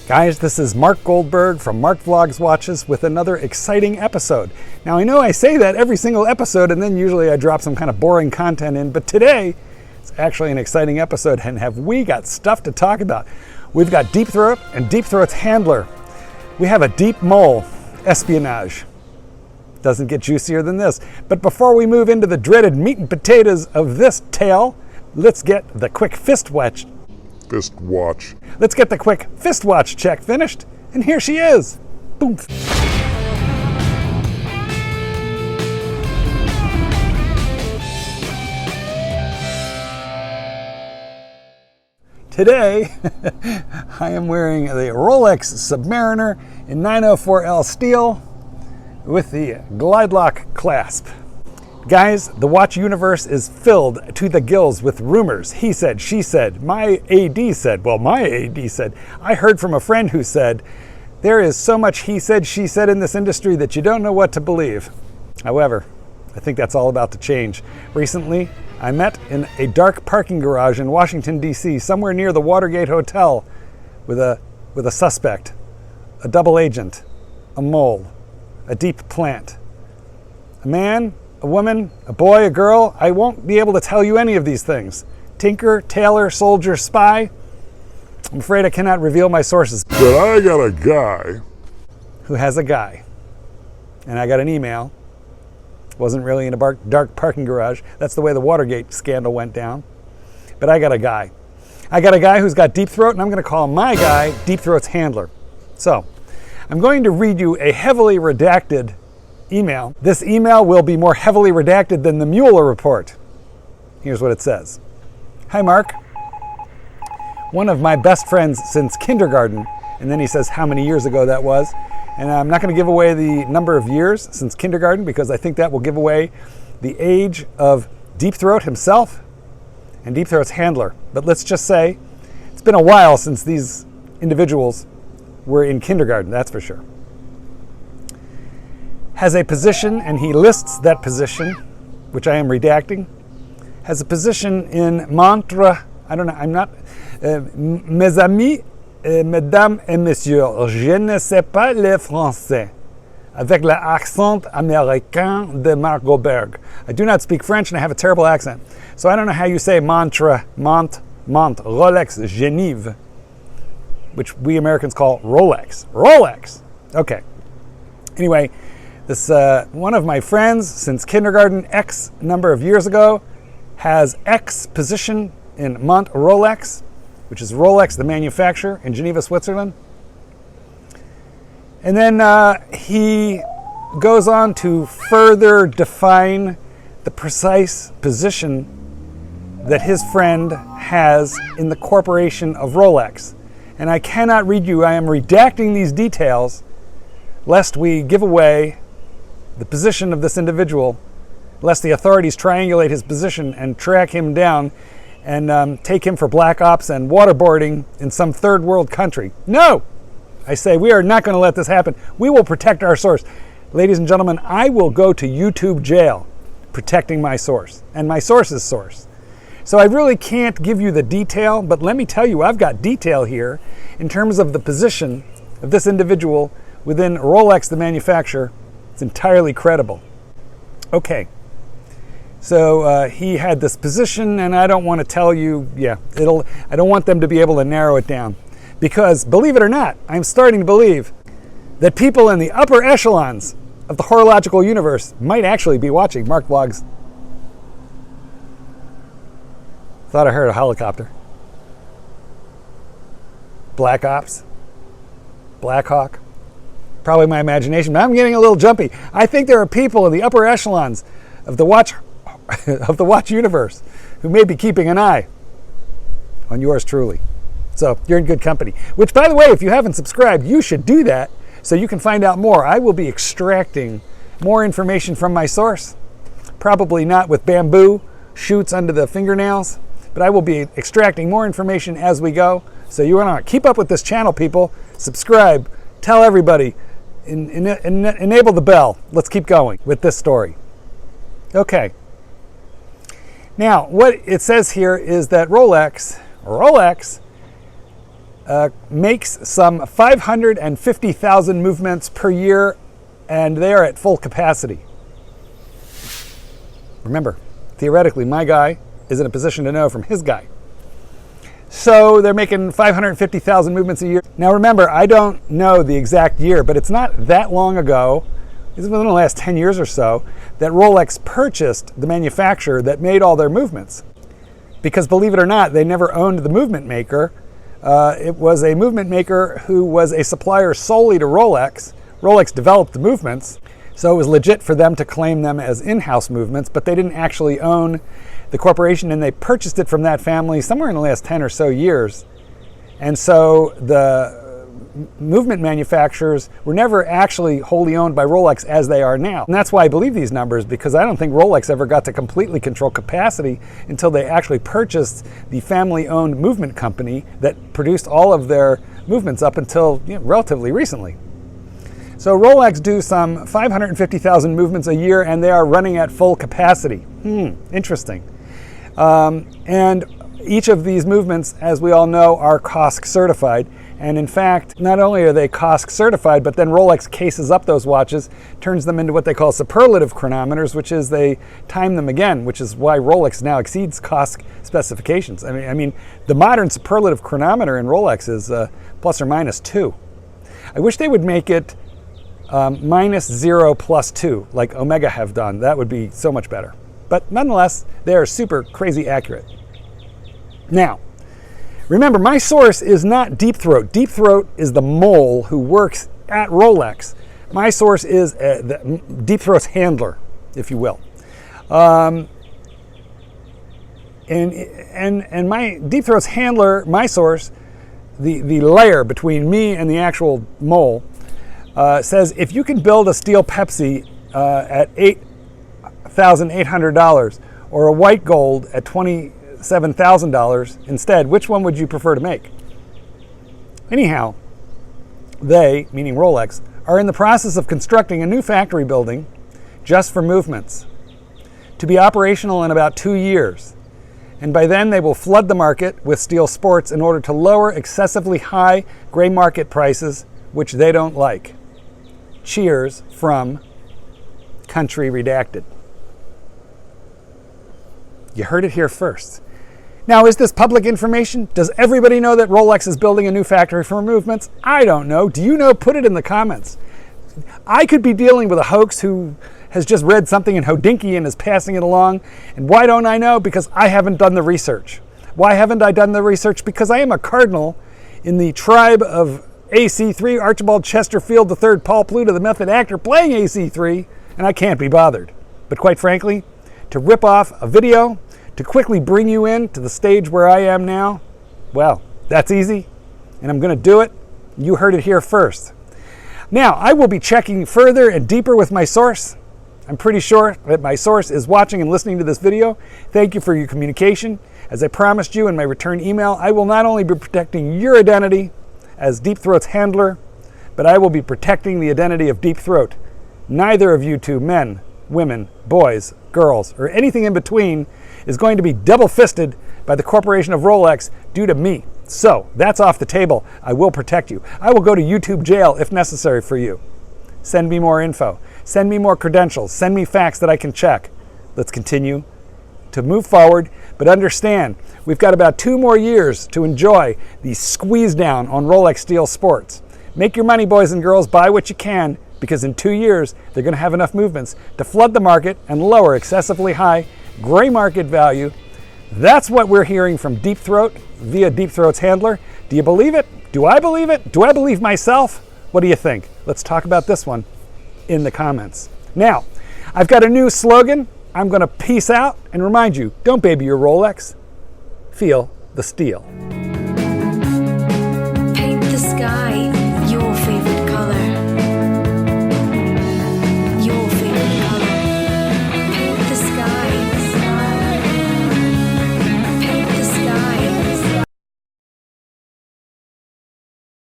Guys, this is Marc Goldberg from Marc Vlogs Watches with another exciting episode. Now I know I say that every single episode and then usually I drop some kind of boring content in, but today it's actually an exciting episode and have we got stuff to talk about. We've got Deep Throat and Deep Throat's handler. We have a deep mole, espionage. Doesn't get juicier than this. But before we move into the dreaded meat and potatoes of this tale, let's get the quick fist watch. Let's get the quick fist watch check finished, and here she is. Boom. Today, I am wearing the Rolex Submariner in 904L steel with the glide lock clasp. Guys, the watch universe is filled to the gills with rumors. He said, she said, my AD said. Well, my AD said. I heard from a friend who said, there is so much he said, she said in this industry that you don't know what to believe. However, I think that's all about to change. Recently, I met in a dark parking garage in Washington, D.C., somewhere near the Watergate Hotel with a suspect, a double agent, a mole, a deep plant, a man, a woman, a boy, a girl. I won't be able to tell you any of these things. Tinker, tailor, soldier, spy. I'm afraid I cannot reveal my sources. But I got a guy. Who has a guy. And I got an email. Wasn't really in a dark parking garage. That's the way the Watergate scandal went down. But I got a guy. I got a guy who's got Deep Throat, and I'm going to call my guy Deep Throat's handler. So, I'm going to read you a heavily redacted email. This email will be more heavily redacted than the Mueller report. Here's what it says. Hi, Mark. One of my best friends since kindergarten, and then he says how many years ago that was. And I'm not going to give away the number of years since kindergarten because I think that will give away the age of Deep Throat himself and Deep Throat's handler. But let's just say it's been a while since these individuals were in kindergarten, that's for sure. Has a position, and he lists that position, which I am redacting, has a position in Montre, I don't know, I'm not, mes amis, mesdames et messieurs, je ne sais pas le français, avec l'accent américain de Marc Goldberg. I do not speak French and I have a terrible accent. So I don't know how you say Montre, Rolex Geneva, which we Americans call Rolex. Rolex! Okay. Anyway, this one of my friends since kindergarten, X number of years ago, has X position in Mont Rolex, which is Rolex, the manufacturer, in Geneva, Switzerland. And then he goes on to further define the precise position that his friend has in the corporation of Rolex. And I cannot read you, I am redacting these details lest we give away the position of this individual, lest the authorities triangulate his position and track him down and take him for black ops and waterboarding in some third world country. No! I say we are not going to let this happen. We will protect our source. Ladies and gentlemen, I will go to YouTube jail protecting my source and my source's source. So I really can't give you the detail, but let me tell you, I've got detail here in terms of the position of this individual within Rolex, the manufacturer. It's entirely credible. Okay, so he had this position, and I don't want to tell you, I don't want them to be able to narrow it down. Because, believe it or not, I'm starting to believe that people in the upper echelons of the horological universe might actually be watching Marc Vlogs. Thought I heard a helicopter. Black Ops. Black Hawk. Probably my imagination, but I'm getting a little jumpy. I think there are people in the upper echelons of the watch universe who may be keeping an eye on yours truly. So you're in good company. Which, by the way, if you haven't subscribed, you should do that so you can find out more. I will be extracting more information from my source. Probably not with bamboo shoots under the fingernails, but I will be extracting more information as we go. So you want to keep up with this channel, people. Subscribe. Tell everybody. Enable the bell. Let's keep going with this story. Okay. Now, what it says here is that Rolex makes some 550,000 movements per year, and they are at full capacity. Remember, theoretically, my guy is in a position to know from his guy. So they're making 550,000 movements a year. Now remember, I don't know the exact year, but it's not that long ago, it's within the last 10 years or so, that Rolex purchased the manufacturer that made all their movements. Because believe it or not, they never owned the movement maker. It was a movement maker who was a supplier solely to Rolex. Rolex developed the movements, so it was legit for them to claim them as in-house movements, but they didn't actually own the corporation, and they purchased it from that family somewhere in the last 10 or so years. And so the movement manufacturers were never actually wholly owned by Rolex as they are now. And that's why I believe these numbers, because I don't think Rolex ever got to completely control capacity until they actually purchased the family-owned movement company that produced all of their movements up until relatively recently. So Rolex do some 550,000 movements a year, and they are running at full capacity. Interesting. And each of these movements, as we all know, are COSC certified. And in fact, not only are they COSC certified, but then Rolex cases up those watches, turns them into what they call superlative chronometers, which is they time them again, which is why Rolex now exceeds COSC specifications. I mean, the modern superlative chronometer in Rolex is plus or minus 2. I wish they would make it -0 plus 2, like Omega have done. That would be so much better. But nonetheless, they are super crazy accurate. Now, remember, my source is not Deep Throat. Deep Throat is the mole who works at Rolex. My source is Deep Throat's handler, if you will. And my Deep Throat's handler, my source, the layer between me and the actual mole, says if you can build a steel Pepsi at $8,800 or a white gold at $27,000 instead, which one would you prefer to make? Anyhow, they, meaning Rolex, are in the process of constructing a new factory building just for movements to be operational in about 2 years. And by then they will flood the market with steel sports in order to lower excessively high gray market prices, which they don't like. Cheers from Country Redacted. You heard it here first. Now, is this public information? Does everybody know that Rolex is building a new factory for movements? I don't know. Do you know? Put it in the comments. I could be dealing with a hoax who has just read something in Hodinkee and is passing it along. And why don't I know? Because I haven't done the research. Why haven't I done the research? Because I am a cardinal in the tribe of AC3, Archibald Chesterfield III, Paul Pluta, the method actor, playing AC3, and I can't be bothered. But quite frankly, to rip off a video, to quickly bring you in to the stage where I am now, well, that's easy, and I'm going to do it. You heard it here first. Now, I will be checking further and deeper with my source. I'm pretty sure that my source is watching and listening to this video. Thank you for your communication. As I promised you in my return email, I will not only be protecting your identity as Deep Throat's handler, but I will be protecting the identity of Deep Throat. Neither of you two, men, women, boys, girls, or anything in between, is going to be double-fisted by the corporation of Rolex due to me. So, that's off the table. I will protect you. I will go to YouTube jail if necessary for you. Send me more info. Send me more credentials. Send me facts that I can check. Let's continue to move forward, but understand, we've got about 2 more years to enjoy the squeeze down on Rolex Steel Sports. Make your money, boys and girls. Buy what you can, because in 2 years, they're going to have enough movements to flood the market and lower excessively high gray market value. That's what we're hearing from Deep Throat via Deep Throat's handler. Do you believe it? Do I believe it? Do I believe myself? What do you think? Let's talk about this one in the comments. Now, I've got a new slogan. I'm going to peace out and remind you, don't baby your Rolex. Feel the steel.